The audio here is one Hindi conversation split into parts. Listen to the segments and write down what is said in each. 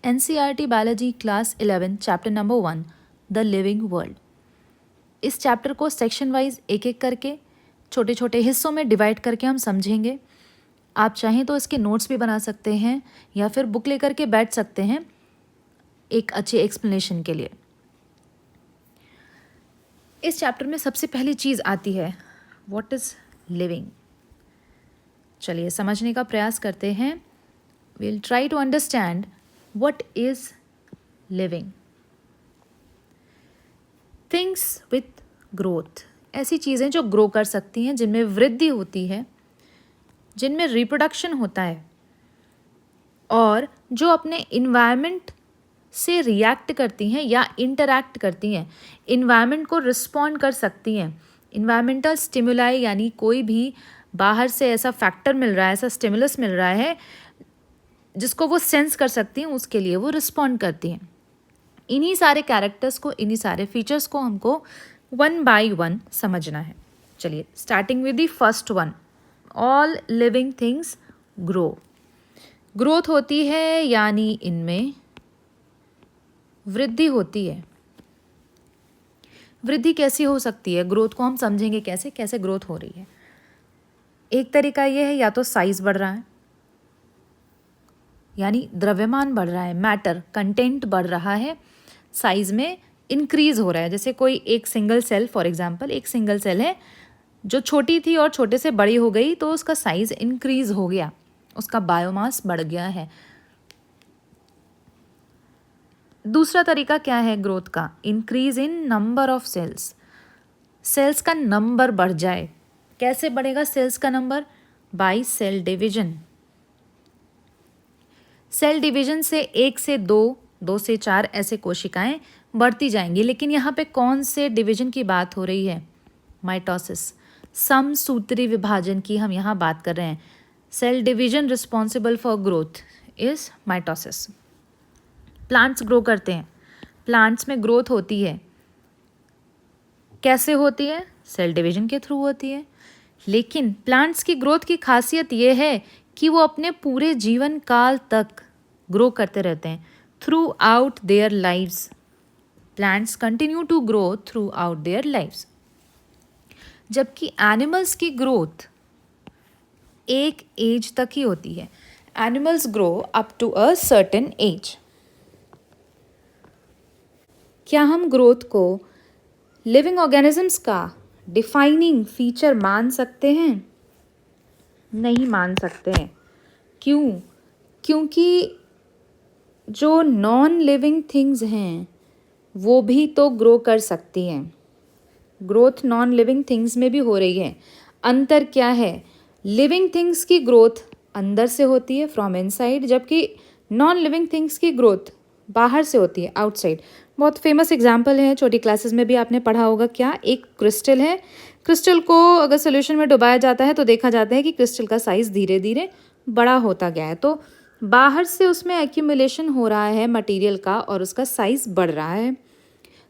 NCERT biology class 11 chapter number 1 the living world. इस चैप्टर को सेक्शन वाइज एक एक करके छोटे छोटे हिस्सों में डिवाइड करके हम समझेंगे। आप चाहें तो इसके नोट्स भी बना सकते हैं या फिर बुक लेकर के बैठ सकते हैं एक अच्छे एक्सप्लेनेशन के लिए। इस चैप्टर में सबसे पहली चीज़ आती है व्हाट इज़ लिविंग। चलिए समझने का प्रयास करते हैं। Will try to understand what is living. Things with growth, ऐसी चीज़ें जो ग्रो कर सकती हैं, जिनमें वृद्धि होती है, जिनमें रिप्रोडक्शन होता है और जो अपने इन्वायरमेंट से रिएक्ट करती हैं या इंटरैक्ट करती हैं, इन्वायरमेंट को रिस्पॉन्ड कर सकती हैं। इन्वायरमेंटल स्टिमुलाई यानी कोई भी बाहर से ऐसा फैक्टर मिल रहा है, ऐसा स्टिमुलस मिल रहा है जिसको वो सेंस कर सकती हैं, उसके लिए वो रिस्पॉन्ड करती हैं। इन्हीं सारे कैरेक्टर्स को, इन्हीं सारे फीचर्स को हमको वन बाय वन समझना है। चलिए starting with the first one, all living things grow. Growth होती है यानी इनमें वृद्धि होती है। वृद्धि कैसी हो सकती है, ग्रोथ को हम समझेंगे कैसे कैसे ग्रोथ हो रही है। एक तरीका यह है या तो साइज बढ़ रहा है यानी द्रव्यमान बढ़ रहा है, मैटर कंटेंट बढ़ रहा है, साइज में इंक्रीज हो रहा है। जैसे कोई एक सिंगल सेल, फॉर एग्जांपल एक सिंगल सेल है जो छोटी थी और छोटे से बड़ी हो गई तो उसका साइज इंक्रीज हो गया, उसका बायोमास बढ़ गया है। दूसरा तरीका क्या है ग्रोथ का, increase in number of cells. Cells का नंबर बढ़ जाए। कैसे बढ़ेगा सेल्स का number? By cell division. Cell division से 1 से 2, 2 से 4 ऐसे कोशिकाएं बढ़ती जाएंगी। लेकिन यहाँ पे कौन से डिवीजन की बात हो रही है? माइटोसिस, समसूत्री विभाजन की हम यहाँ बात कर रहे हैं। Cell division responsible for growth is mitosis. Plants grow करते हैं, प्लांट्स में ग्रोथ होती है। कैसे होती है? सेल डिवीजन के थ्रू होती है। लेकिन प्लांट्स की ग्रोथ की खासियत ये है कि वो अपने पूरे जीवन काल तक ग्रो करते रहते हैं, throughout their lives. Plants continue to grow throughout their lives. जबकि एनिमल्स की ग्रोथ एक एज तक ही होती है। Animals grow up to a certain age. क्या हम ग्रोथ को लिविंग ऑर्गेनिजम्स का डिफाइनिंग फीचर मान सकते हैं? नहीं मान सकते हैं। क्यों? क्योंकि जो नॉन लिविंग थिंग्स हैं वो भी तो ग्रो कर सकती हैं। ग्रोथ नॉन लिविंग थिंग्स में भी हो रही है। अंतर क्या है? लिविंग थिंग्स की ग्रोथ अंदर से होती है, फ्रॉम इनसाइड, जबकि नॉन लिविंग थिंग्स की ग्रोथ बाहर से होती है, आउटसाइड। बहुत फेमस एग्जाम्पल है, छोटी क्लासेस में भी आपने पढ़ा होगा। क्या? एक क्रिस्टल है। क्रिस्टल को अगर सोल्यूशन में डुबाया जाता है तो देखा जाता है कि क्रिस्टल का साइज धीरे धीरे बड़ा होता गया है। तो बाहर से उसमें एक्यूमुलेशन हो रहा है मटेरियल का और उसका साइज बढ़ रहा है।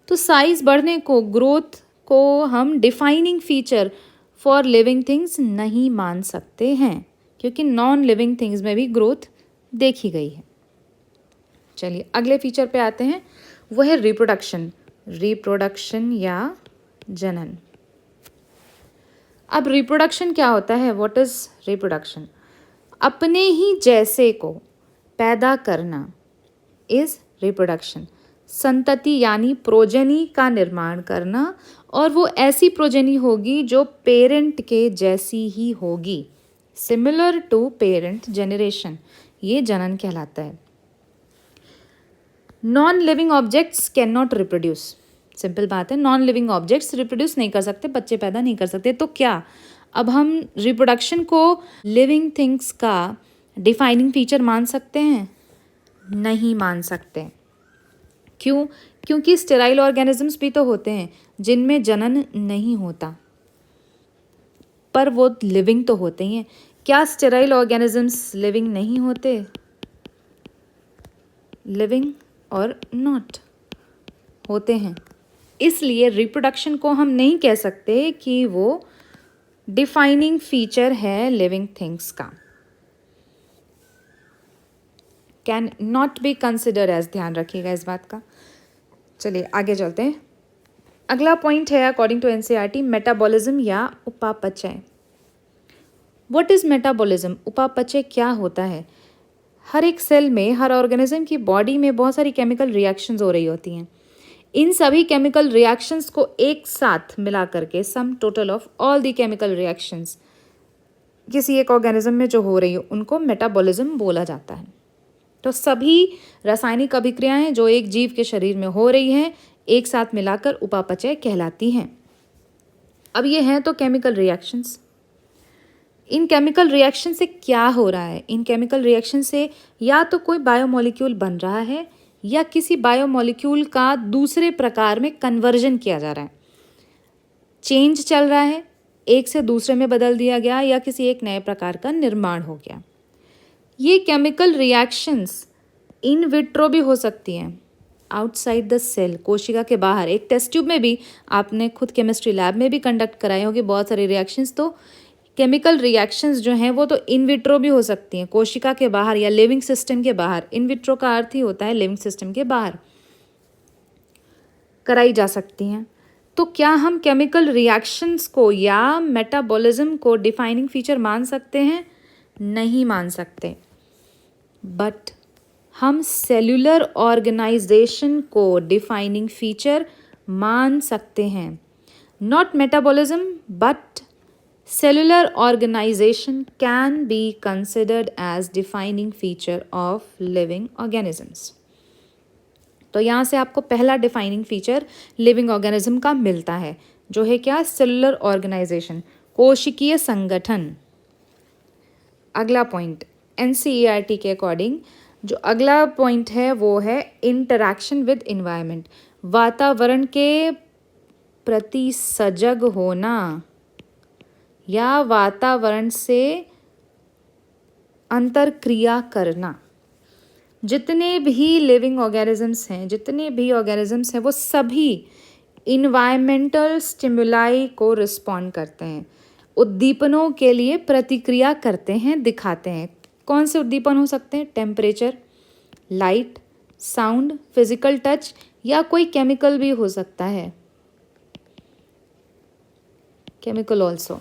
तो साइज बढ़ने को, ग्रोथ को हम defining feature for living things नहीं मान सकते हैं, क्योंकि नॉन लिविंग थिंग्स में भी ग्रोथ देखी गई है। चलिए अगले फीचर पे आते हैं, वो है रिप्रोडक्शन। रिप्रोडक्शन या जनन। अब रिप्रोडक्शन क्या होता है? What is reproduction? अपने ही जैसे को पैदा करना इज रिप्रोडक्शन। संतति यानी प्रोजेनी का निर्माण करना, और वो ऐसी प्रोजेनी होगी जो पेरेंट के जैसी ही होगी, सिमिलर टू पेरेंट जेनरेशन, ये जनन कहलाता है। Non living objects can not reproduce. Simple बात है, नॉन लिविंग ऑब्जेक्ट्स रिप्रोड्यूस नहीं कर सकते, बच्चे पैदा नहीं कर सकते। तो क्या अब हम रिप्रोडक्शन को लिविंग थिंग्स का डिफाइनिंग फीचर मान सकते हैं? नहीं मान सकते। क्यों? क्योंकि स्टेराइल ऑर्गेनिजम्स भी तो होते हैं जिनमें जनन नहीं होता, पर वो लिविंग तो होते ही हैं। क्या स्टेराइल ऑर्गेनिजम्स लिविंग नहीं होते? लिविंग और नॉट होते हैं। इसलिए रिप्रोडक्शन को हम नहीं कह सकते कि वो डिफाइनिंग फीचर है लिविंग थिंग्स का। Can not be considered as, ध्यान रखिएगा इस बात का। चलिए आगे चलते हैं। अगला पॉइंट है अकॉर्डिंग टू एनसीईआरटी मेटाबॉलिज्म या उपापचय। What is metabolism? उपापचय क्या होता है? हर एक सेल में, हर ऑर्गेनिज्म की बॉडी में बहुत सारी केमिकल रिएक्शंस हो रही होती हैं। इन सभी केमिकल रिएक्शंस को एक साथ मिला करके sum total of all the chemical reactions किसी एक ऑर्गेनिज्म में जो हो रही है उनको मेटाबॉलिज्म बोला जाता है। तो सभी रासायनिक अभिक्रियाएं जो एक जीव के शरीर में हो रही हैं एक साथ मिलाकर उपापचय कहलाती हैं। अब ये हैं तो केमिकल रिएक्शंस। इन केमिकल रिएक्शन से क्या हो रहा है? इन केमिकल रिएक्शन से या तो कोई बायोमोलिक्यूल बन रहा है या किसी बायोमोलिक्यूल का दूसरे प्रकार में कन्वर्जन किया जा रहा है, चेंज चल रहा है, एक से दूसरे में बदल दिया गया या किसी एक नए प्रकार का निर्माण हो गया। ये केमिकल रिएक्शंस इन विट्रो भी हो सकती हैं, आउटसाइड द सेल, कोशिका के बाहर। एक टेस्ट ट्यूब में भी आपने खुद केमिस्ट्री लैब में भी कंडक्ट कराई होगी बहुत सारी रिएक्शंस। तो केमिकल रिएक्शंस जो हैं वो तो इन विट्रो भी हो सकती हैं, कोशिका के बाहर या लिविंग सिस्टम के बाहर। इन विट्रो का अर्थ ही होता है लिविंग सिस्टम के बाहर कराई जा सकती हैं। तो क्या हम केमिकल रिएक्शंस को या मेटाबॉलिज्म को डिफाइनिंग फीचर मान सकते हैं? नहीं मान सकते। बट हम सेल्यूलर ऑर्गेनाइजेशन को डिफाइनिंग फीचर मान सकते हैं। Not metabolism but cellular organization can be considered as defining feature of living organisms। तो यहाँ से आपको पहला डिफाइनिंग फीचर लिविंग ऑर्गेनिज्म का मिलता है जो है क्या? सेलुलर ऑर्गेनाइजेशन, कोशिकीय संगठन। अगला पॉइंट एनसीईआरटी के अकॉर्डिंग जो अगला पॉइंट है वो है इंटरैक्शन विद इन्वायरमेंट, वातावरण के प्रति सजग होना या वातावरण से अंतरक्रिया करना। जितने भी लिविंग ऑर्गेनिजम्स हैं, जितने भी ऑर्गेनिजम्स हैं वो सभी इन्वायरमेंटल स्टिमुलाई को रिस्पॉन्ड करते हैं, उद्दीपनों के लिए प्रतिक्रिया करते हैं, दिखाते हैं। कौन से उद्दीपन हो सकते हैं? Temperature, light, sound, physical touch या कोई केमिकल भी हो सकता है, chemical also.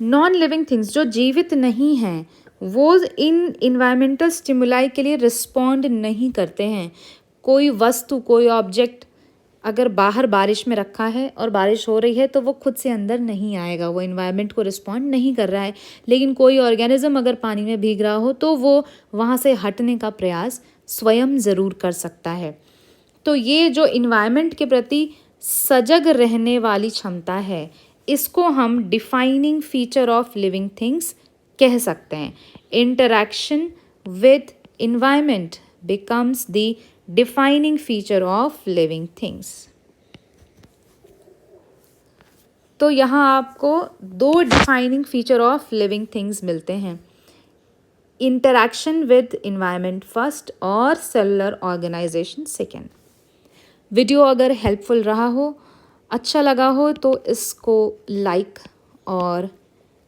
Non living things जो जीवित नहीं हैं वो इन इन्वायरमेंटल स्टिमुलाई के लिए रिस्पॉन्ड नहीं करते हैं। कोई वस्तु, कोई ऑब्जेक्ट अगर बाहर बारिश में रखा है और बारिश हो रही है तो वो खुद से अंदर नहीं आएगा, वो इन्वायरमेंट को रिस्पॉन्ड नहीं कर रहा है। लेकिन कोई ऑर्गेनिज्म अगर पानी में भीग रहा हो तो वो वहाँ से हटने का प्रयास स्वयं ज़रूर कर सकता है। तो ये जो इन्वायरमेंट के प्रति सजग रहने वाली क्षमता है इसको हम defining feature of living things कह सकते हैं। Interaction with environment becomes the defining feature of living things. तो यहाँ आपको दो defining feature of living things मिलते हैं, इंटरैक्शन विद इन्वायरमेंट फर्स्ट और सेलुलर ऑर्गेनाइजेशन सेकेंड। वीडियो अगर हेल्पफुल रहा हो, अच्छा लगा हो तो इसको लाइक और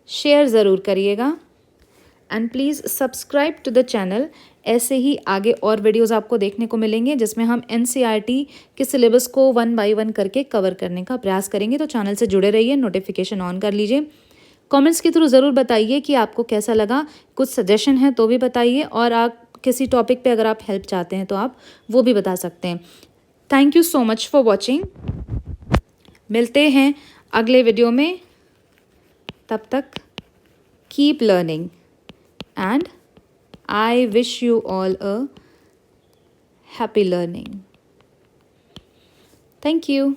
शेयर ज़रूर करिएगा and please subscribe to the channel. ऐसे ही आगे और वीडियोस आपको देखने को मिलेंगे जिसमें हम एनसीईआरटी के सिलेबस को 1 बाय 1 करके कवर करने का प्रयास करेंगे। तो चैनल से जुड़े रहिए, नोटिफिकेशन ऑन कर लीजिए। कमेंट्स के थ्रू ज़रूर बताइए कि आपको कैसा लगा, कुछ सजेशन है तो भी बताइए, और आप किसी टॉपिक पे अगर आप हेल्प चाहते हैं तो आप वो भी बता सकते हैं। Thank you so much for watching. मिलते हैं अगले वीडियो में, तब तक keep learning and I wish you all a happy learning. Thank you.